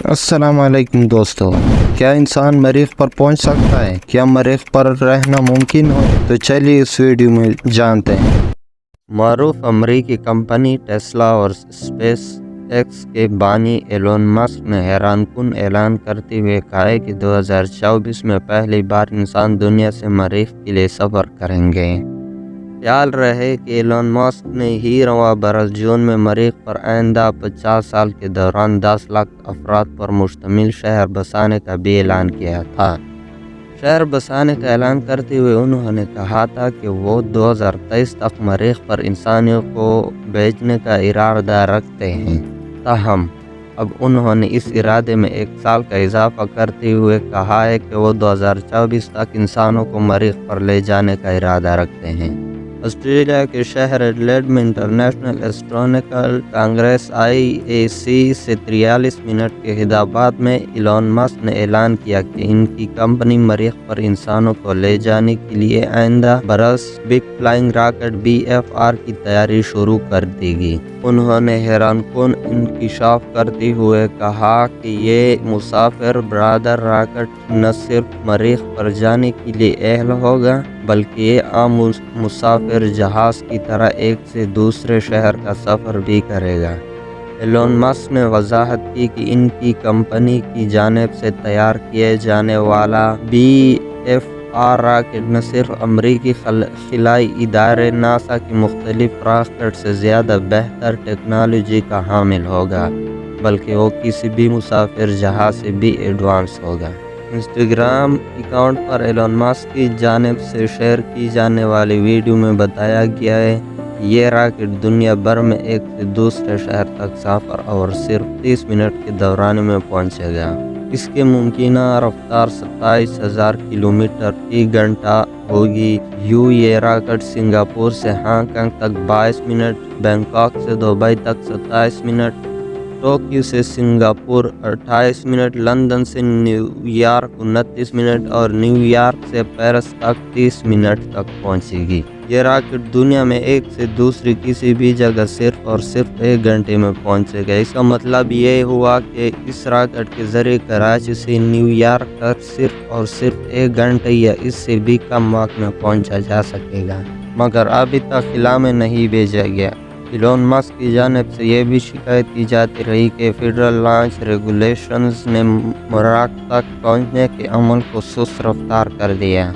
अस्सलाम वालेकुम दोस्तों, क्या इंसान मरीख पर पहुंच सकता है? क्या मरीख पर रहना मुमकिन हो? तो चलिए इस वीडियो में जानते हैं। मारूफ अमरीकी कंपनी टेस्ला और स्पेस एक्स के बानी एलोन मस्क ने हैरानकुन ऐलान करते हुए कहा है कि 2024 में पहली बार इंसान दुनिया से मरीख के लिए सफ़र करेंगे। ख्याल रहे कि एलोन मस्क ने ही रवां बरस जून में मरीख पर आइंदा 50 साल के दौरान 10 लाख अफराद पर मुश्तमिल शहर बसाने का भी ऐलान किया था। शहर बसाने का ऐलान करते हुए उन्होंने कहा था कि वो 2023 तक मरीख पर इंसानियों को भेजने का इरादा रखते हैं। ताहम अब उन्होंने इस इरादे में 1 साल का इजाफा करते हुए कहा है कि वो 2024 तक इंसानों को मरीख पर ले जाने का इरादा रखते हैं। ऑस्ट्रेलिया के शहर एडिलेड में इंटरनेशनल एस्ट्रोनॉमिकल कांग्रेस IAC से 43 मिनट के हिदाबाद में एलोन मस्क ने ऐलान किया कि इनकी कंपनी मरीख पर इंसानों को ले जाने के लिए आइंदा बरस बिग फ्लाइंग रॉकेट BFR की तैयारी शुरू कर देगी। उन्होंने हैरानकुन इंकशाफ करते हुए कहा कि ये मुसाफिर बरदार रॉकेट न सिर्फ मरीख पर जाने के लिए अहल होगा बल्कि ये आम मुसाफिर जहाज़ की तरह एक से दूसरे शहर का सफ़र भी करेगा। एलोन मस्क ने वजाहत की कि इनकी कंपनी की जानिब से तैयार किए जाने वाला BFR रॉकेट न सिर्फ अमरीकी खलाई इदारे नासा की मुख्तलिफ रॉकेट से ज़्यादा बेहतर टेक्नोलॉजी का हामिल होगा बल्कि वो किसी भी मुसाफिर जहाज़ से भी एडवांस होगा। इंस्टाग्राम अकाउंट पर एलोन मस्क की जानिब से शेयर की जाने वाली वीडियो में बताया गया है कि ये रॉकेट दुनिया भर में एक से दूसरे शहर तक सफ़र और सिर्फ 30 मिनट के दौरान में पहुंचेगा। इसके मुमकिन रफ्तार 27,000 किलोमीटर फी घंटा होगी। ये रॉकेट सिंगापुर से हांगकांग तक 22 मिनट, बैंकॉक से दुबई तक 27 मिनट, टोक्यो से सिंगापुर 28 मिनट, लंदन से न्यूयॉर्क 29 मिनट और न्यूयॉर्क से पेरिस तक 30 मिनट तक पहुंचेगी। ये रॉकेट दुनिया में एक से दूसरी किसी भी जगह सिर्फ और सिर्फ 1 घंटे में पहुंचेगा। इसका मतलब ये हुआ कि इस रॉकेट के ज़रिए कराची से न्यूयॉर्क तक सिर्फ और सिर्फ 1 घंटे या इससे भी कम वक्त में पहुंचा जा सकेगा, मगर अभी तक खिला में नहीं भेजा गया। एलोन मस्क की जानिब से यह भी शिकायत की जाती रही कि फेडरल लॉन्च रेगुलेशंस ने मराक तक पहुंचने के अमल को सुस्त रफ्तार कर दिया।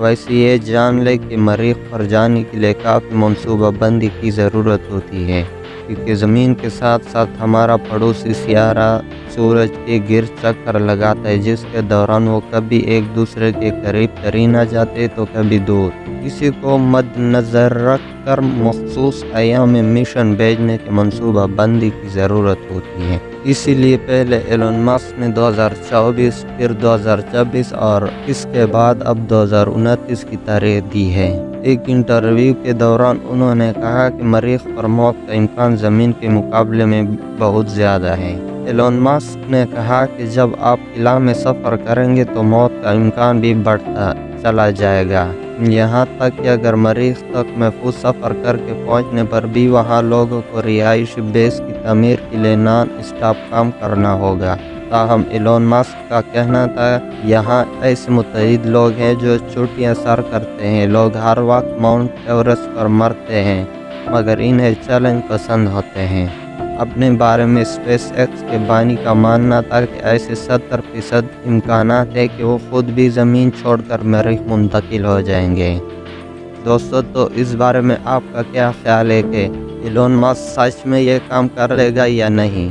वैसे ये जान ले कि मरीख पर जाने के लिए काफ़ी मनसूबा बंदी की ज़रूरत होती है, क्योंकि ज़मीन के साथ साथ हमारा पड़ोसी सियारा सूरज के गिर्द चक्कर लगाता है, जिसके दौरान वो कभी एक दूसरे के करीब तरीन आ जाते तो कभी दूर। इसी को मद्देनज़र रख कर मखसूस अय्याम में मिशन भेजने की मनसूबा बंदी की ज़रूरत होती है। इसीलिए पहले एलोन मस्क ने 2024, फिर 2026 और इसके बाद अब 2029 की तारीख दी है। एक इंटरव्यू के दौरान उन्होंने कहा कि मरीख पर मौत का इम्कान ज़मीन के मुकाबले में बहुत ज़्यादा है। एलोन मस्क ने कहा कि जब आप खिला में सफ़र करेंगे तो मौत का इम्कान भी बढ़ता चला जाएगा, यहाँ तक कि अगर मरीख तक महफूज सफ़र करके पहुँचने पर भी वहाँ लोगों को रिहाइशी बेस की तमीर के लिए नॉन स्टॉप काम करना होगा। ताहम एलोन मस्क का कहना था, यहाँ ऐसे मुतअद्दिद लोग हैं जो छुट्टियाँ सर करते हैं। लोग हर वक्त माउंट एवरेस्ट पर मरते हैं, मगर इन्हें चैलेंज पसंद होते हैं। अपने बारे में स्पेस एक्स के बानी का मानना था कि ऐसे 70% इम्कानात है कि वो खुद भी ज़मीन छोड़कर मरीख मुंतकिल हो जाएंगे। दोस्तों, तो इस बारे में आपका क्या ख्याल है कि एलोन मस्क सच में ये काम कर लेगा या नहीं?